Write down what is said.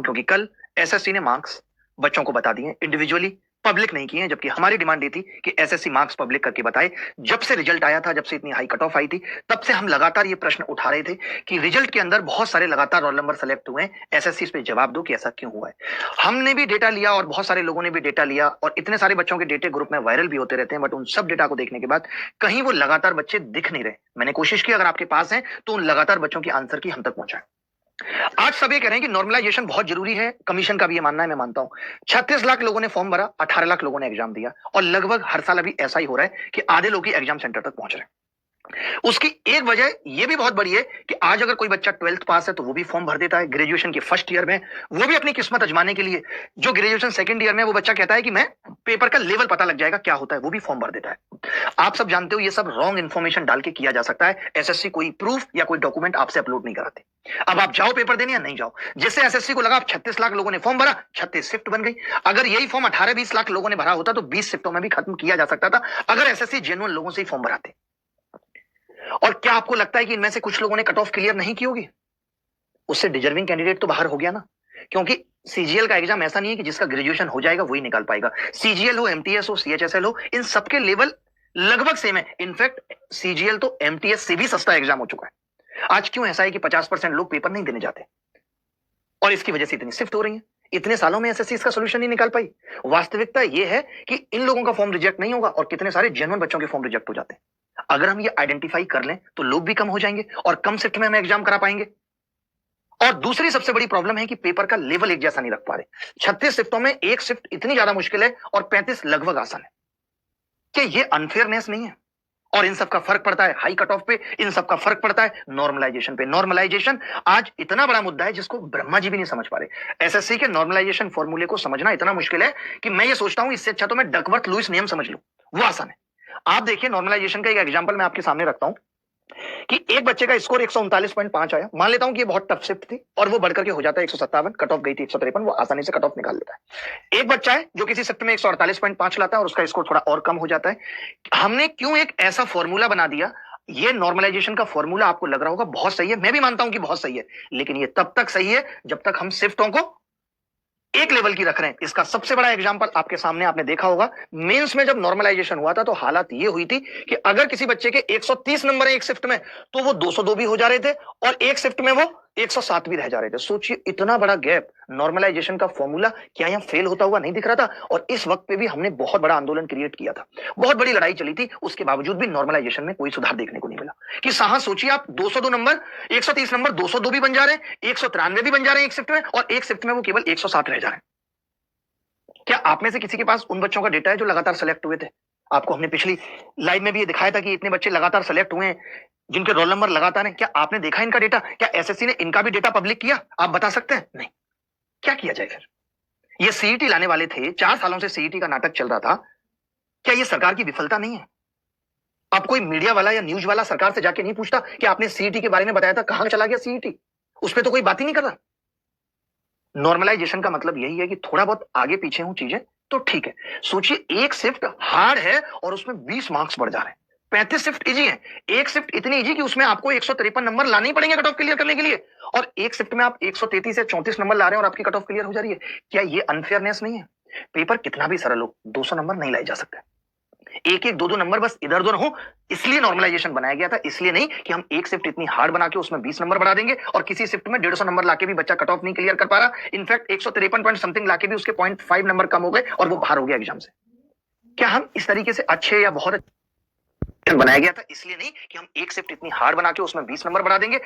क्योंकि कल एसएससी ने मार्क्स बच्चों को बता दिए, इंडिविजुअली पब्लिक नहीं किए हैं, जबकि हमारी डिमांड ये थी कि एसएससी मार्क्स पब्लिक करके बताए। जब से रिजल्ट आया था, जब से इतनी हाई कट ऑफ आई थी, तब से हम लगातार ये प्रश्न उठा रहे थे कि रिजल्ट के अंदर बहुत सारे लगातार रोल नंबर सेलेक्ट हुए हैं, एसएससी इस पे जवाब दो कि ऐसा क्यों हुआ है। हमने भी डेटा लिया और बहुत सारे लोगों ने भी डेटा लिया और इतने सारे बच्चों के डेटे ग्रुप में वायरल भी होते रहते हैं, बट उन सब डेटा को देखने के बाद कहीं वो लगातार बच्चे दिख नहीं रहे। मैंने कोशिश की, अगर आपके पास है तो उन लगातार बच्चों की आंसर की हम तक पहुंचाए। आज सब ये कह रहे हैं कि नॉर्मलाइजेशन बहुत जरूरी है, कमीशन का भी ये मानना है, मैं मानता हूं। 36 लाख लोगों ने फॉर्म भरा, 18 लाख लोगों ने एग्जाम दिया और लगभग हर साल अभी ऐसा ही हो रहा है कि आधे लोग ही एग्जाम सेंटर तक पहुंच रहे हैं। उसकी एक वजह यह भी बहुत बड़ी है कि आज अगर कोई बच्चा 12th पास है तो वो भी फॉर्म भर देता है ग्रेजुएशन के फर्स्ट ईयर में, वो भी अपनी किस्मत आजमाने के लिए। जो ग्रेजुएशन सेकंड ईयर में, वो बच्चा कहता है कि मैं पेपर का लेवल पता लग जाएगा क्या होता है, वो भी फॉर्म भर देता है। आप सब जानते हो ये सब रॉन्ग इन्फॉर्मेशन डाल के किया जा सकता है। एसएससी कोई प्रूफ या कोई डॉक्यूमेंट आपसे अपलोड नहीं कराते। अब आप जाओ पेपर देने या नहीं जाओ, जिससे एसएससी को लगा 36 लाख लोगों ने फॉर्म भरा, 36 शिफ्ट बन गई। अगर यही फॉर्म 18-20 लाख लोगों ने भरा होता तो 20 शिफ्टों में भी खत्म किया जा सकता था, अगर एसएससी जेन्युइन लोगों से ही फॉर्म भराते। और क्या आपको लगता है कि इनमें से कुछ लोगों ने कट ऑफ क्लियर नहीं की होगी? उससे डिजर्विंग कैंडिडेट तो बाहर हो गया ना। क्योंकि सीजीएल का एग्जाम ऐसा नहीं है कि जिसका ग्रेजुएशन हो जाएगा वही निकाल पाएगा। सीजीएल हो, एमटीएस हो, सीएचएसएल हो, इन सबके लेवल लगभग सेम है। इनफैक्ट सीजीएल तो एमटीएस से भी सस्ता एग्जाम हो चुका है। आज क्यों ऐसा है कि 50% लोग पेपर नहीं देने जाते और इसकी वजह से इतनी शिफ्ट हो रही है? इतने सालों में एसएससी इसका सोल्यूशन नहीं निकाल पाई। वास्तविकता यह है कि इन लोगों का फॉर्म रिजेक्ट नहीं होगा और कितने सारे जेन्युइन बच्चों के फॉर्म रिजेक्ट हो जाते हैं। अगर हम ये आइडेंटिफाई कर लें तो लोग भी कम हो जाएंगे और कम शिफ्ट में हम एग्जाम करा पाएंगे। और दूसरी सबसे बड़ी प्रॉब्लम है कि पेपर का लेवल एक जैसा नहीं रख पा रहे। 36 शिफ्टों में एक शिफ्ट इतनी ज्यादा मुश्किल है और 35 लगभग आसान है। क्या ये अनफेयरनेस नहीं है? और इन सब का फर्क पड़ता है हाई कट ऑफ पे, इन सब का फर्क पड़ता है नॉर्मलाइजेशन पे। नॉर्मलाइजेशन आज इतना बड़ा मुद्दा है जिसको ब्रह्मा जी भी नहीं समझ पा रहे। एसएससी के नॉर्मलाइजेशन फॉर्मूले को समझना इतना मुश्किल है कि मैं ये सोचता हूं इससे अच्छा तो मैं डकवर्थ लुईस नियम समझ लूं, वो आसान है। आप देखिए, नॉर्मलाइजेशन का एक एग्जांपल मैं आपके सामने रखता हूं कि एक बच्चे का स्कोर 139.5 आया। मान लेता हूं कि ये बहुत टफ शिफ्ट थी और वो बढ़कर के हो जाता है 157, कट ऑफ गई थी 153, वो आसानी से कट ऑफ निकाल लेता है। एक बच्चा है जो किसी शिफ्ट में 148.5 लाता है और उसका स्कोर थोड़ा और कम हो जाता है। हमने क्यों एक ऐसा फॉर्मूला बना दिया? ये नॉर्मलाइजेशन का फॉर्मूला आपको लग रहा होगा बहुत सही है, मैं भी मानता हूं कि बहुत सही है, लेकिन ये तब तक सही है जब तक हम शिफ्टों को एक लेवल की रख रहे हैं। इसका सबसे बड़ा एग्जांपल आपके सामने आपने देखा होगा, मेंस में जब नॉर्मलाइजेशन हुआ था तो हालत ये हुई थी कि अगर किसी बच्चे के 130 नंबर है एक शिफ्ट में तो वो 202 भी हो जा रहे थे और एक शिफ्ट में वो 107 भी रह जा रहे थे। सोचिए इतना बड़ा गैप। नॉर्मलाइजेशन का फॉर्मूला क्या यहां फेल होता हुआ नहीं दिख रहा था? और इस वक्त पे भी हमने बहुत बड़ा आंदोलन क्रिएट किया था, बहुत बड़ी लड़ाई चली थी, उसके बावजूद भी नॉर्मलाइजेशन में कोई सुधार देखने को नहीं मिला। कि साहस सोचिए आप, 202 नंबर, 130 नंबर 202 भी बन जा रहे हैं, 193 भी बन जा रहे हैं एक शिफ्ट में, और एक शिफ्ट में वो केवल 107 रह जा रहे हैं। क्या आप में से किसी के पास उन बच्चों का डेटा है जो लगातार सेलेक्ट हुए थे? आपको हमने पिछली लाइव में भी ये दिखाया था कि इतने बच्चे लगातार सेलेक्ट हुए हैं जिनके रोल नंबर लगातार हैं। क्या आपने देखा इनका डेटा? क्या एसएससी ने इनका भी डेटा पब्लिक किया? आप बता सकते हैं? नहीं। क्या किया जाए फिर? ये सीईटी लाने वाले थे, 4 सालों से सीईटी का नाटक चल रहा था। क्या ये सरकार की विफलता नहीं है? अब कोई मीडिया वाला या न्यूज वाला सरकार से जाके नहीं पूछता कि आपने सीईटी के बारे में बताया था, कहां चला गया सीईटी? उस पर तो कोई बात ही नहीं कर रहा। नॉर्मलाइजेशन का मतलब यही है कि थोड़ा बहुत आगे पीछे हूं चीजें तो ठीक है। सोचिए एक शिफ्ट हार्ड है और उसमें 20 मार्क्स बढ़ जा रहे हैं। 35 शिफ्ट इजी है, एक शिफ्ट इतनी इजी कि उसमें आपको 153 नंबर लाने ही पड़ेंगे कट ऑफ क्लियर करने के लिए, और एक शिफ्ट में आप 133 से 34 नंबर ला रहे हैं और आपकी कट ऑफ क्लियर हो जा रही है। क्या ये अनफेयरनेस नहीं है? पेपर कितना भी सरल हो, 200 नंबर नहीं लाए जा सकते। एक एक दो दो नंबर बस इधर उधर हो, इसलिए नॉर्मलाइजेशन बनाया गया था। इसलिए नहीं कि हम एक शिफ्ट इतनी हार्ड बना के उसमें 20 नंबर बढ़ा देंगे और किसी शिफ्ट में 150 नंबर लाके भी बच्चा कट ऑफ नहीं क्लियर कर पा रहा। इनफैक्ट 153 पॉइंट समथिंग लाके भी उसके 0.5 नंबर कम हो गए और वो बाहर हो गया एग्जाम से। क्या हम इस तरीके से अच्छे या बहुत बनाया गया था? इसलिए नहीं कि हम एक शिफ्ट इतनी हार्ड बना के उसमें 20 नंबर बढ़ा देंगे